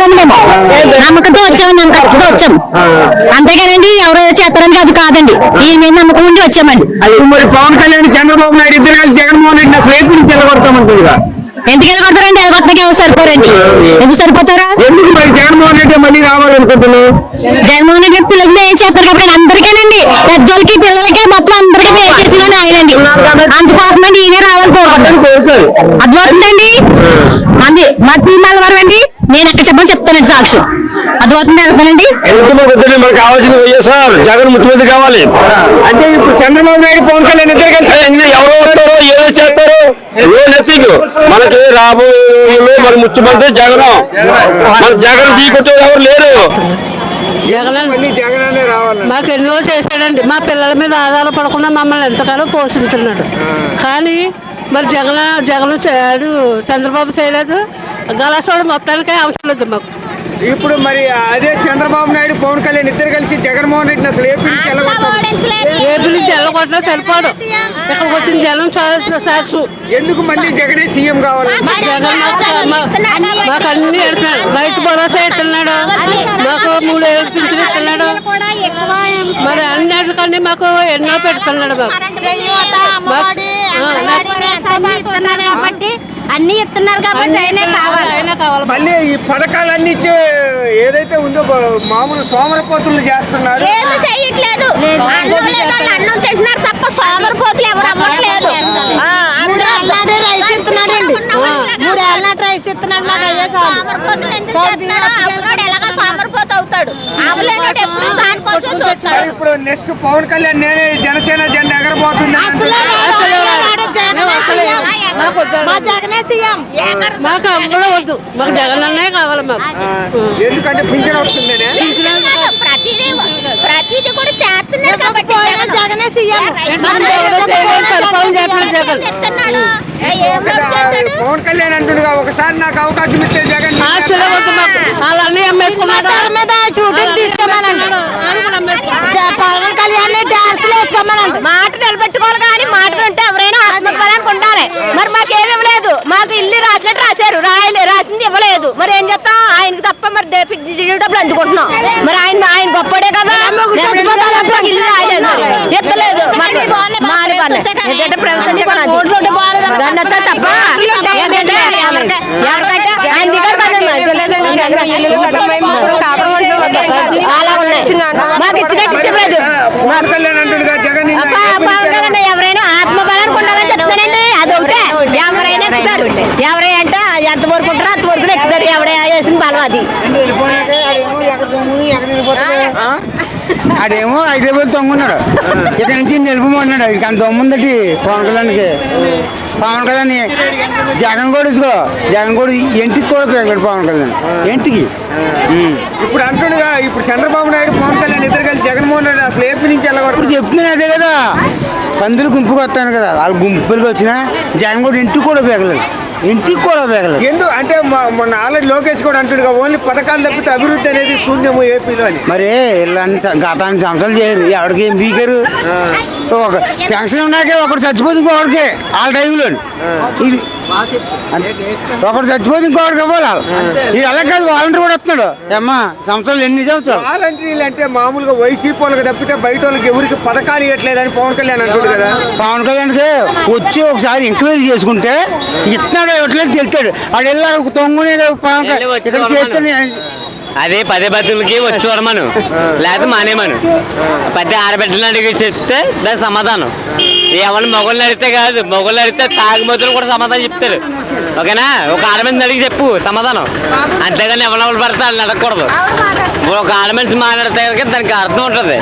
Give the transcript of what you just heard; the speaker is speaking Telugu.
వచ్చామండి మేము, నమ్మకంతో వచ్చామండి, నమ్మకంతో వచ్చాము. అంతేకాదండి ఎవరో చేస్తారని అది కాదండి, ఈ మీద నమ్మకం ఉండి వచ్చామండి. మరి పవన్ కళ్యాణ్ చంద్రబాబు నాయుడు ఇద్దరు కలిసి జగన్మోహన్ రెడ్డి అసలు ఏపీ నుంచి వెళ్ళగొడతామంటుందిగా. ఎందుకు వెళ్ళగొడతారండి? వెళ్ళగొట్టడానికి ఎవరు సరిపోరండి, ఎందుకు సరిపోతారా? ఎందుకు మరి జగన్మోహన్ రెడ్డి మళ్ళీ రావాలనుకుంటున్నాను? జగన్మోహన్ రెడ్డి పిల్లలకి ఏం చేస్తారు కాబట్టి అందరికీనండి, పెద్దోళ్ళకి పిల్లలకి మొత్తం అందరికీ ఏం చేసిన ఆయనండి. అందుకోసమండి ఈయన రావాలని కోరుకుంటారు. అర్థమవుతుందండి. అంది మా తీర్మాల వరం అండి, నేను ఎక్కడ చెప్పని చెప్తానండి సాక్ష్యం. అర్థమవుతుంది వెళ్తానండి. మనకు కావాల్సిన వైఎస్ఆర్ జగన్ ముఖ్యమంత్రి కావాలి. అంటే ఇప్పుడు చంద్రబాబు నాయుడు పవన్ కళ్యాణ్ ఇద్దరు కలిసి ఎవరు వస్తారో ఏదో చేస్తారు, నథింగ్. మనకి రాబోయే మన ముఖ్యమంత్రి జగన్. మన జగన్ ఢీకొట్టే ఎవరు లేరు. జగన్ అనే రావాలి. మాకు ఎన్నో చేశాడండి, మా పిల్లల మీద ఆధారపడకుండా మమ్మల్ని ఎంతకాలం పోషించున్నాడు. కానీ మరి జగన్ చేయడు, చంద్రబాబు చేయలేదు, గలాసోడు మొత్తానికే అవసరం లేదు మాకు. ఇప్పుడు మరి అదే చంద్రబాబు నాయుడు పవన్ కళ్యాణ్ ఇద్దరు కలిసి జగన్మోహన్ రెడ్డిని అసలు ఏపీ నుంచి ఏపీ నుంచి వెళ్ళగొట్టినా సరిపోదు, ఇక్కడికి వచ్చిన జనం చాలా సాక్షి. ఎందుకు మళ్ళీ జగనే సీఎం కావాలి? జగన్ మాకు అన్ని ఎడుతున్నాడు, రైతు భరోసా ఎత్తున్నాడు, మాకు 3 ఏళ్ళు పింఛన్ ఇస్తున్నాడు, మరి అన్నిటికన్నీ మాకు ఎన్నో పెడుతున్నాడు. కాబట్టి అన్ని ఇస్తున్నారు కాబట్టి అయినా కావాలి. మళ్ళీ ఈ పథకాలన్నీ ఏదైతే ఉందో మామూలు సోమరపోతులు చేస్తున్నారు, ఏమి చేయట్లేదు. అన్నం తింటున్నారు తప్ప సోమరపోతులు ఎవరు అమ్మట్లేదు. రైస్ ఇస్తున్నాడండి, 3 ఏళ్ళ నాటి రైస్ ఇస్తున్నాడు. మాకు అయ్యే సోమరపోతు అవుతాడు. ఇప్పుడు నెక్స్ట్ పవన్ కళ్యాణ్ నేనే జనసేన జెండా ఎగరబోతుంది. జగనే సీఎం. మాకు అమ్మడం వద్దు, మాకు జగన్ అన్నే కావాలి. మాకు ఎందుకంటే పింఛన్ వస్తుంది. ప్రతిదీ కూడా చేస్తున్నారు కాబట్టి జగనే సీఎం. పవన్ కళ్యాణ్ అంటుండగా ఒకసారి నాకు అవకాశం ఇస్తే జగన్ వాళ్ళన్నీ అమ్మేసుకున్నాడు. షూటింగ్ తీసుకోమనండి, పవన్ కళ్యాణ్ డాన్స్ వేసుకోమనండి. మాట నిలబెట్టుకోవాలి కానీ మాటలు ఉంటే ఎవరైనా ఆత్మబలానికి ఉండాలి. మరి మాకేమి ఇవ్వలేదు, మాకు ఇల్లు రాసినట్టు రాశారు, రాసింది ఇవ్వలేదు. మరి ఏం చేస్తాం? ఆయనకి తప్ప మరి డబ్బులు అందుకుంటున్నాం. మరి ఆయన గొప్పడే కదా, ఇల్లు రాయలేదు, ఎత్తలేదు. తప్ప అలా ఉన్నాయి. మాకు ఇచ్చినట్టు ఇచ్చలేదు. ఎవరైనా ఆత్మబలానికి ఉండాలని చెప్తానండి. అదొకటే, ఎవరైనా ఎక్కుతారు. ఎవరైనా అంటే ఎంతవరకు ఉంటారో అంతవరకు ఎక్కుతారు. ఎవరైనా వేసిన బలం అది. ఆడేమో హైదరాబాద్ తొంగున్నాడు, ఇక్కడ నుంచి నిలుపుమన్నాడు. అంత దొమ్ముందటి పవన్ కళ్యాణ్కి. పవన్ కళ్యాణ్ జగన్ కూడా ఇదిగో, జగన్ కూడా ఇంటికి కూడా పెరిగాడు పవన్ కళ్యాణ్ ఇంటికి. ఇప్పుడు అంటుండగా ఇప్పుడు చంద్రబాబు నాయుడు పవన్ కళ్యాణ్ ఇద్దరు కలిసి జగన్మోహన్ రెడ్డి అసలు ఏపీ నుంచి ఇప్పుడు చెప్తున్నాను అదే కదా, పందులు గుంపుకి వస్తాను కదా, వాళ్ళు గుంపులకి వచ్చినా జగన్ కూడా ఇంటికి కూడా పెరగలేదు, ఇంటికి కూడా పెరగలేదు. ఎందుకు అంటే మొన్న ఆల్రెడీ లోకేష్ కూడా అంటుండగా ఓన్లీ పథకాలు తప్పితే అభివృద్ధి అనేది శూన్యము ఏపీలో అని. మరి గతాన్ని సంవత్సరాలు చేయరు, ఎవరికి ఏం పీకారు. ఒక పెన్షన్ ఉన్నాకే ఒకటి చచ్చిపోతుంది ఇంకొకరికి వాళ్ళ టైంలో. ఇది ఒకటి చచ్చిపోతే ఇంకొకరికి ఇవ్వాలి. ఇది అలా కాదు, వాలంటీర్ కూడా వస్తున్నాడు. అమ్మా సంవత్సరాలు ఎన్ని సంవత్సరాలు వాలంటీర్లు అంటే మామూలుగా వైసీపీ వాళ్ళకి తప్పితే బయట వాళ్ళకి ఎవరికి పథకాలు ఇవ్వట్లేదని పవన్ కళ్యాణ్ అంటాడు కదా. పవన్ కళ్యాణ్కి వచ్చి ఒకసారి ఎంక్వైరీ చేసుకుంటే ఇస్తున్నాడు ఇవ్వట్లేదు తెలుస్తాడు. వాడు వెళ్ళా తొంగునే పవన్ ఇక్కడ చేస్తే అదే 10 బతులకి వచ్చేవారు మనం, లేకపోతే మానేమను 10 ఆడబిడ్డలు అడిగి చెప్తే దాని సమాధానం. ఎవరిని మొగోళ్ళని అడిగితే కాదు, మొగోళ్ళు అడిగితే తాగుబోతులు కూడా సమాధానం చెప్తారు. ఓకేనా? ఒక ఆడమనిషిని అడిగి చెప్పు సమాధానం, అంతేగాని ఎవరు పడితే వాళ్ళని అడగకూడదు. ఒక ఆడమనిషి మాట్లాడితే దానికి అర్థం ఉంటుంది.